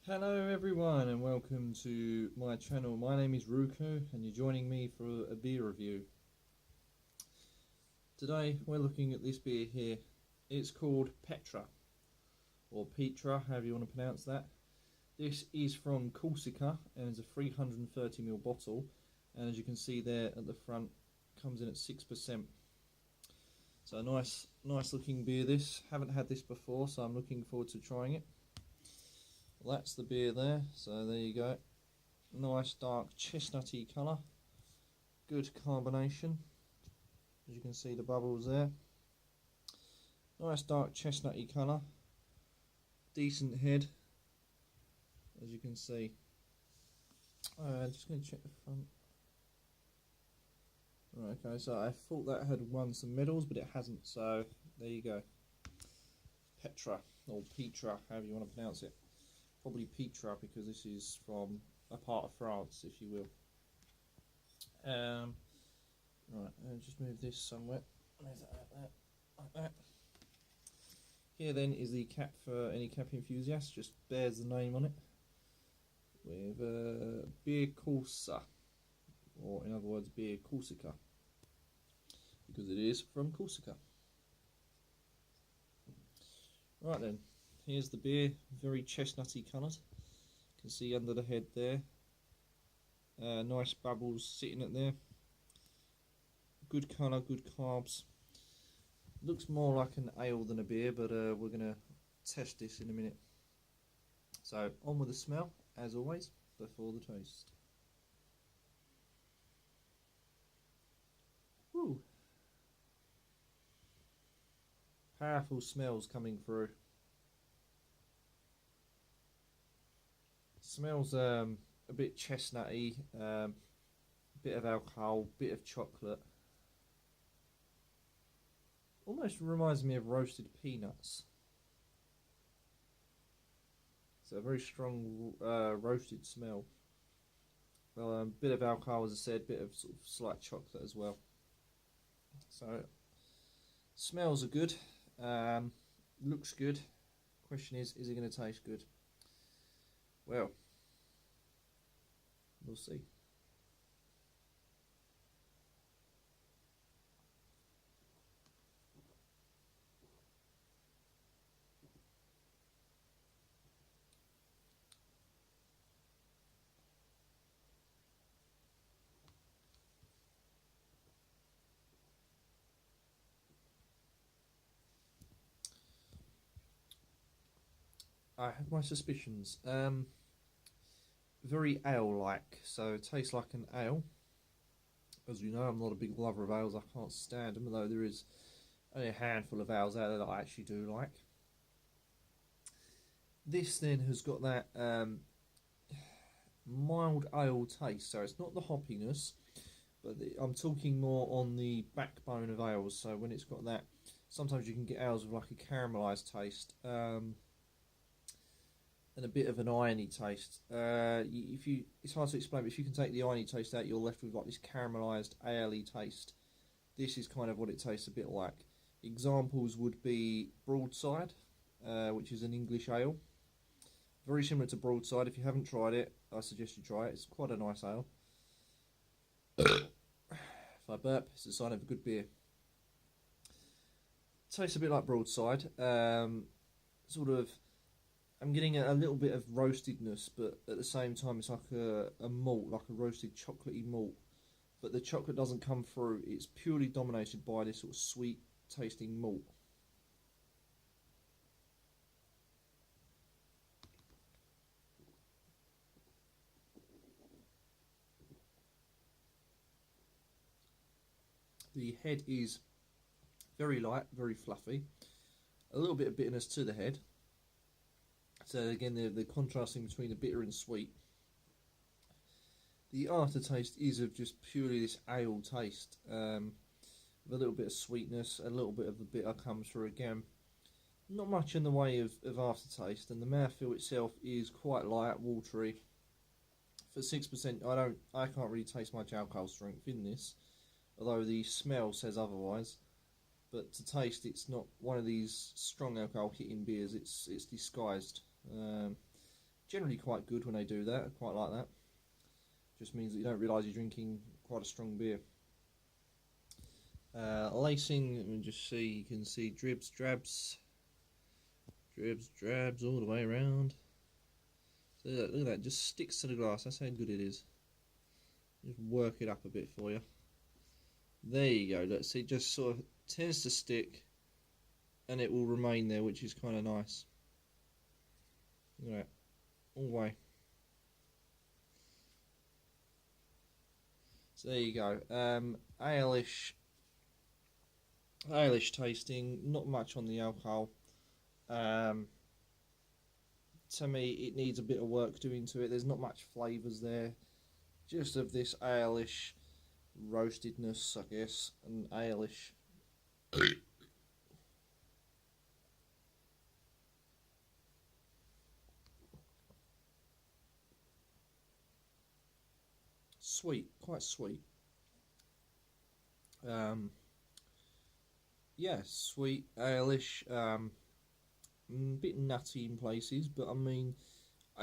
Hello everyone and welcome to my channel. My name is Ruko and you're joining me for a beer review. Today we're looking at this beer here. It's called Petra or Petra, however you want to pronounce that. This is from Corsica and it's a 330ml bottle, and as you can see there at the front, comes in at 6%. So a nice looking beer this. Haven't had this before, so I'm looking forward to trying it. Well, that's the beer there, so there you go. Nice dark chestnutty colour, good carbonation, as you can see the bubbles there. Nice dark chestnutty colour, decent head, as you can see. I'm just going to check the front. Right, okay, so I thought that had won some medals, but it hasn't, so there you go. Petra, or Petra, however you want to pronounce it. Probably Petra because this is from a part of France, if you will. Right, I'll just move this somewhere. There's that, like that. Here then is the cap for any cap enthusiasts, just bears the name on it. With Beer Corsa, or in other words, Beer Corsica, because it is from Corsica. Right then. Here's the beer, very chestnutty coloured. You can see under the head there. Nice bubbles sitting at there. Good colour, good carbs. Looks more like an ale than a beer, but we're going to test this in a minute. So on with the smell, as always, before the taste. Woo! Powerful smells coming through. Smells a bit chestnutty, bit of alcohol, bit of chocolate. Almost reminds me of roasted peanuts. So a very strong roasted smell. Well, bit of alcohol, as I said, bit of sort of slight chocolate as well. So smells are good, looks good. Question is it going to taste good? Well, we'll see. I have my suspicions. Very ale-like, so it tastes like an ale. As you know, I'm not a big lover of ales. I can't stand them, although there is only a handful of ales out there that I actually do like. This then has got that mild ale taste, so it's not the hoppiness, but I'm talking more on the backbone of ales. So when it's got that, sometimes you can get ales with like a caramelised taste. And a bit of an irony taste. It's hard to explain, but if you can take the irony taste out, you're left with like this caramelised ale-y taste. This is kind of what it tastes a bit like. Examples would be Broadside, which is an English ale. Very similar to Broadside. If you haven't tried it, I suggest you try it. It's quite a nice ale. If I burp, it's a sign of a good beer. Tastes a bit like Broadside. Sort of. I'm getting a little bit of roastedness, but at the same time it's like a malt, like a roasted chocolatey malt. But the chocolate doesn't come through, it's purely dominated by this sort of sweet tasting malt. The head is very light, very fluffy. A little bit of bitterness to the head. So again, the contrasting between the bitter and sweet. The aftertaste is of just purely this ale taste, with a little bit of sweetness, a little bit of the bitter comes through again. Not much in the way of aftertaste, and the mouthfeel itself is quite light, watery. For 6%, I can't really taste much alcohol strength in this, although the smell says otherwise. But to taste, it's not one of these strong alcohol hitting beers. It's disguised. generally quite good when they do that. I quite like that. Just means that you don't realise you're drinking quite a strong beer. Lacing, let me just see, you can see dribs, drabs, all the way around. So look at that, just sticks to the glass. That's how good it is. Just work it up a bit for you. There you go. Let's see, it just sort of tends to stick, and it will remain there, which is kind of nice. Look at that, all the way. So there you go. Ale-ish tasting. Not much on the alcohol. To me, it needs a bit of work doing to it. There's not much flavours there. Just of this ale-ish roastedness, I guess, and ale-ish. Sweet, quite sweet. Yeah, sweet, ale-ish. A bit nutty in places, but I mean,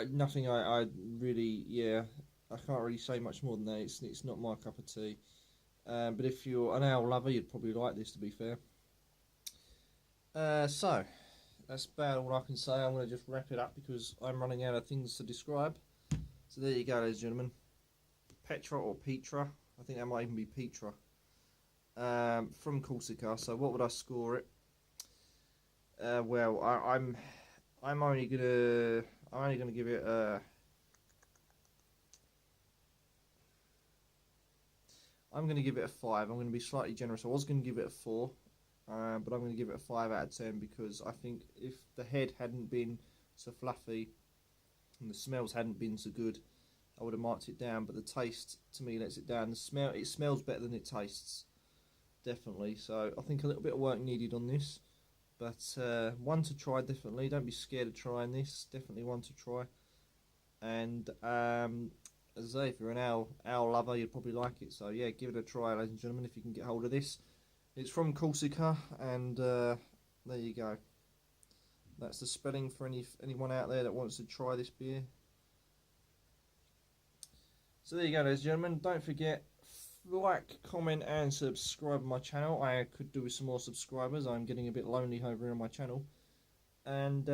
nothing I really, yeah, I can't really say much more than that. It's not my cup of tea. But if you're an ale lover, you'd probably like this, to be fair. So, that's about all I can say. I'm going to just wrap it up because I'm running out of things to describe. So there you go, ladies and gentlemen. Petra or Petra. I think that might even be Petra. From Corsica. So what would I score it? Well, I'm only gonna give it a. I'm gonna give it a 5. I'm gonna be slightly generous. I was gonna give it a 4, but I'm gonna give it a 5 out of 10 because I think if the head hadn't been so fluffy and the smells hadn't been so good, I would have marked it down. But the taste to me lets it down. It smells better than it tastes, definitely. So I think a little bit of work needed on this. But one to try, definitely. Don't be scared of trying this. Definitely one to try. And as I say, if you're an ale lover, you'd probably like it. So yeah, give it a try, ladies and gentlemen, if you can get hold of this. It's from Corsica, and there you go. That's the spelling for anyone out there that wants to try this beer. So there you go, ladies and gentlemen. Don't forget, like, comment and subscribe to my channel. I could do with some more subscribers. I'm getting a bit lonely over here on my channel. And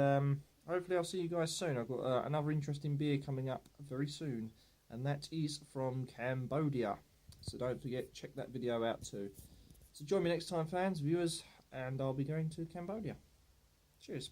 hopefully I'll see you guys soon. I've got another interesting beer coming up very soon, and that is from Cambodia. So don't forget, check that video out too. So join me next time, fans, viewers, and I'll be going to Cambodia. Cheers.